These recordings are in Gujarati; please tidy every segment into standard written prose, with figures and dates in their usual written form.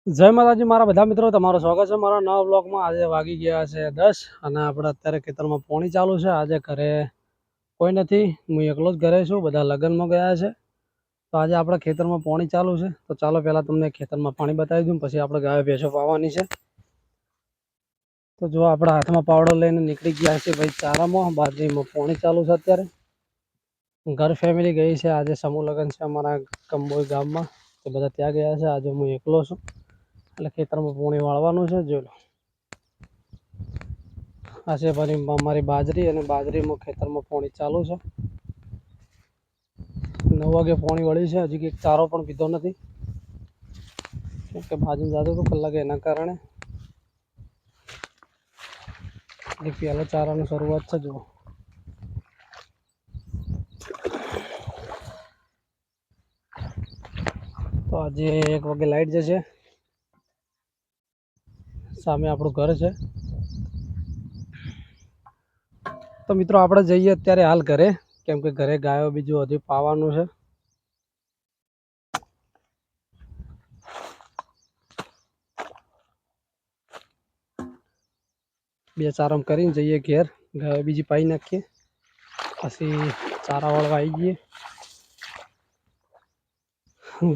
જય માતાજી મારા બધા મિત્રો, તમારું સ્વાગત છે મારા નવા બ્લોગમાં। આજે વાગી ગયા છે 10 અને આપણે અત્યારે ખેતરમાં પોણી ચાલુ છે। આજે ઘરે કોઈ નથી, હું એકલો જ ઘરે છું, બધા લગ્નમાં ગયા છે। તો આજે આપણે ખેતરમાં પોણી ચાલુ છે, તો ચાલો પહેલાં તમને ખેતરમાં પાણી બતાવી દઉં, પછી આપણે ગાયો ભેંસો પાવાની છે। તો જો આપણા હાથમાં પાવડો લઈને નીકળી ગયા છે ભાઈ ચારામાં, બાજરીમાં પોણી ચાલુ છે। અત્યારે ઘર ફેમિલી ગઈ છે, આજે સમૂહ લગ્ન છે અમારા કંબોઈ ગામમાં, તો બધા ત્યાં ગયા છે। આજે હું એકલો છું એટલે ખેતરમાં પોણી વાળવાનું છે। જો આ છે મારી બાજરી, અને બાજરીમાં ખેતરમાં પોણી ચાલુ છે। 9 વાગે પોણી વળી છે, હજી કંઈક ચારો પણ પીધો નથી, કે બાજુ જાતો તો કલાકે, એના કારણે પહેલો ચારાની શરૂઆત છે। જુઓ તો આજે 1 વાગે લાઈટ જશે, સામે આપણું ઘર છે। તો મિત્રો આપણે જઈએ અત્યારે હાલ ઘરે, કેમ કે ઘરે ગાયો બીજું હજી પાવાનું છે। બે ચારામ કરીને જઈએ ઘેર, ગાયો બીજી પાઈ નાખીએ, પછી ચારા વાળવા આવી જઈએ।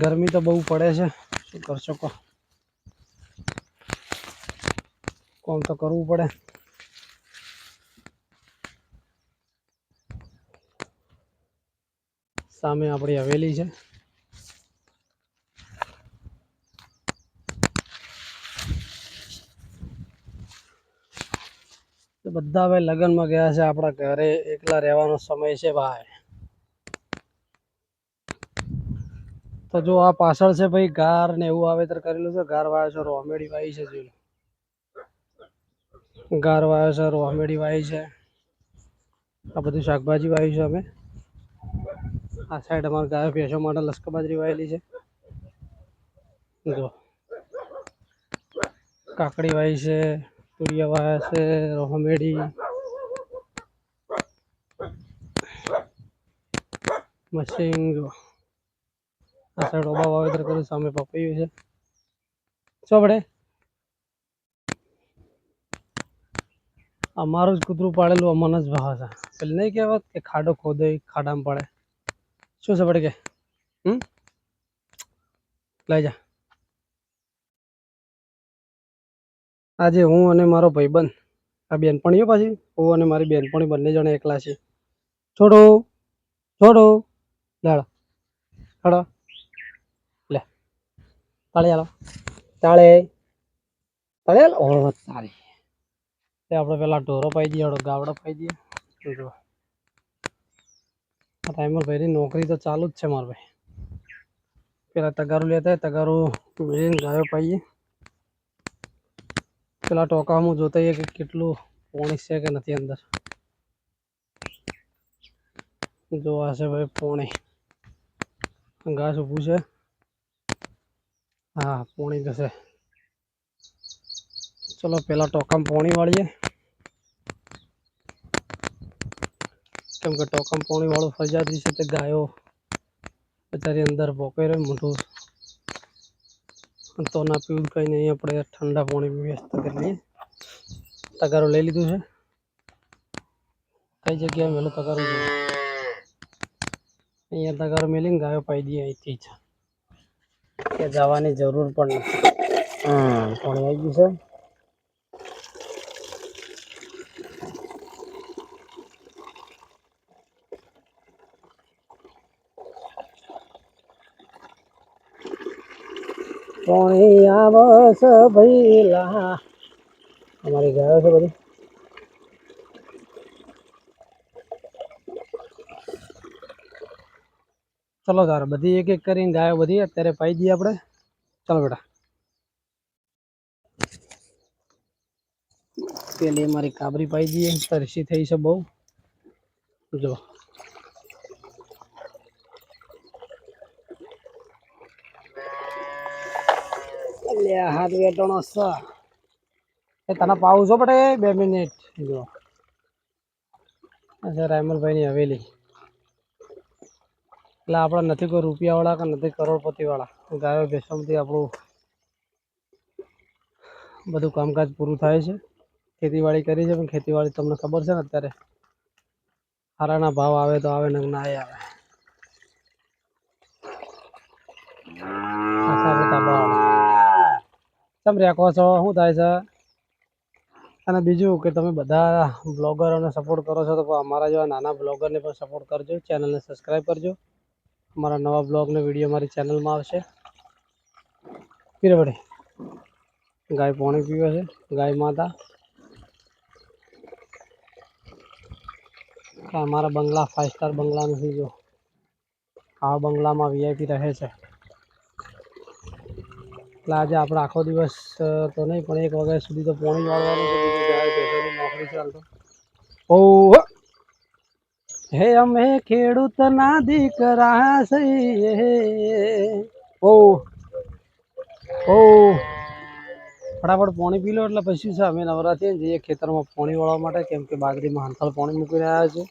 ગરમી તો બહુ પડે છે, શું કરશો કહો, કોમ તો કરવું પડે। સામે આપણી હવેલી છે, બધા ભાઈ લગ્નમાં ગયા છે, આપણા ઘરે એકલા રહેવાનો સમય છે ભાઈ। તો જો આ પાછળ છે ભાઈ ગાર ને એવું વાવેતર કરેલું છે, ગાર વાયો છે, રોમેડી વાઈ છે, જોઈ ગાર વાયો છે, રોમેડી વાઈ છે, આ બધું શાકભાજી વાવ્યું છે અમે। આ સાઈડ અમારે ગાયો ભેંસો માટે લસકા બાજરી વાયેલી છે। જો કાકડી વાઈ છે, તુરિયા વાયા છે, રોમેડી, મશીન, જો આ સાઈડ ઓબા વાવેતર કર્યું, સામે પપૈયું છે। શું પડે અમારું જ કૂતરું પાડેલું અમને જ ભાવે છે, પેલી નહીં કહેવત કે ખાડો ખોદે ખાડામાં પડે, શું છે પડે કે લઈ જા। આજે હું અને મારો ભાઈબંધ, આ બેનપણીઓ પાછી, હું અને મારી બેનપણી બંને જણા એકલા છે। છોડો છોડો લાડો હાડો લે તાળી હાલો, તાળી તાળી હાલો, ઓળો તાળી તે આપણે પેલા ઢોરો પાઈ દઈએ, ગાવડો પાઈ દઈએ। જો આ ટાઈમર ભાઈની નોકરી તો ચાલુ જ છે મારા ભાઈ, પેલા તગારું લેતા હોય, તગારું મેળીને ગાયો પાઈએ। પેલા ટોકામાં જોતા હોઈએ કે કેટલું પોણી છે કે નથી અંદર। જો આ છે ભાઈ પોણી, ઘાસ ઊભું છે, હા પોણી જશે। ચલો પેલા ટોકામાં પોણી વાળીએ, કેમ કે ટોકામાં પોણી વાળું ફરજિયાત છે, તે ગાયો બચારી અંદર ભોકાઈ રહે મોટું તો ના પીવું કંઈ નહીં, આપણે ઠંડા પાણી વ્યવસ્થા કરી લઈએ। તગારું લઈ લીધું છે, કઈ જગ્યાએ મેલું તગારું છે, અહીંયા તગારું મેલીને ગાયો પાઈ દઈએ અહીંથી જ, કે જવાની જરૂર પણ નથી। પાણી આવી ગયું છે, પાણી આવસ ભઈલા, અમારી ગાયો છે બધી। ચલો તારે બધી એક એક કરીને ગાયો બધી અત્યારે પાઈ દઈએ આપણે। ચાલો બેટા, પેલી અમારી કાબરી પાઈ દઈએ, તરસી થઈ છે બહુ, જો હાથ વેટણો એ તને પાવું છો પડે 2 મિનિટ। જો અચ્છા રાયમલભાઈની હવેલી, એટલે આપણે નથી કોઈ રૂપિયાવાળા કે નથી કરોડપતિવાળા, ગાયો ભેંસોમાંથી આપણું બધું કામકાજ પૂરું થાય છે. ખેતીવાડી કરી છે, પણ ખેતીવાડી તમને ખબર છે ને અત્યારે હારાના ભાવ આવે તો આવે ને ના આવે. તમે રેખો છો શું થાય છે? અને બીજું કે તમે બધા બ્લોગરોને સપોર્ટ કરો છો તો અમારા જેવા નાના બ્લોગરને પણ સપોર્ટ કરજો. ચેનલને સબસ્ક્રાઈબ કરજો. અમારા નવા બ્લોગનો વિડીયો મારી ચેનલમાં આવશે. પીરે ગાય પાણી પીવે છે, ગાય માતા. અમારા બંગલા 5 સ્ટાર બંગલા નથી. જો આ બંગલામાં વીઆઈપી રહે છે. એટલે આજે આપણે આખો દિવસ તો નહીં, પણ 1 વાગ્યા સુધી તો પાણી વાળવાનું છે. બીજું ગાય ભેંસોની નોકરી ચાલતો. હે અમે ખેડૂતના દીકરા છીએ. ફટાફટ પાણી પી લો એટલે પછી છે અમે નવરા થઈએ જઈએ ખેતરમાં પાણી વાળવા માટે, કેમ કે બાજરીમાં હાંથળ પાણી મૂકી રહ્યા છે.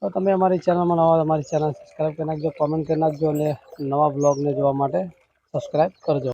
તો તમે અમારી ચેનલમાં નવા, અમારી ચેનલ સબસ્ક્રાઈબ કરી નાખજો, કોમેન્ટ કરી નાખજો અને નવા બ્લોગને જોવા માટે સબસ્ક્રાઈબ કરજો.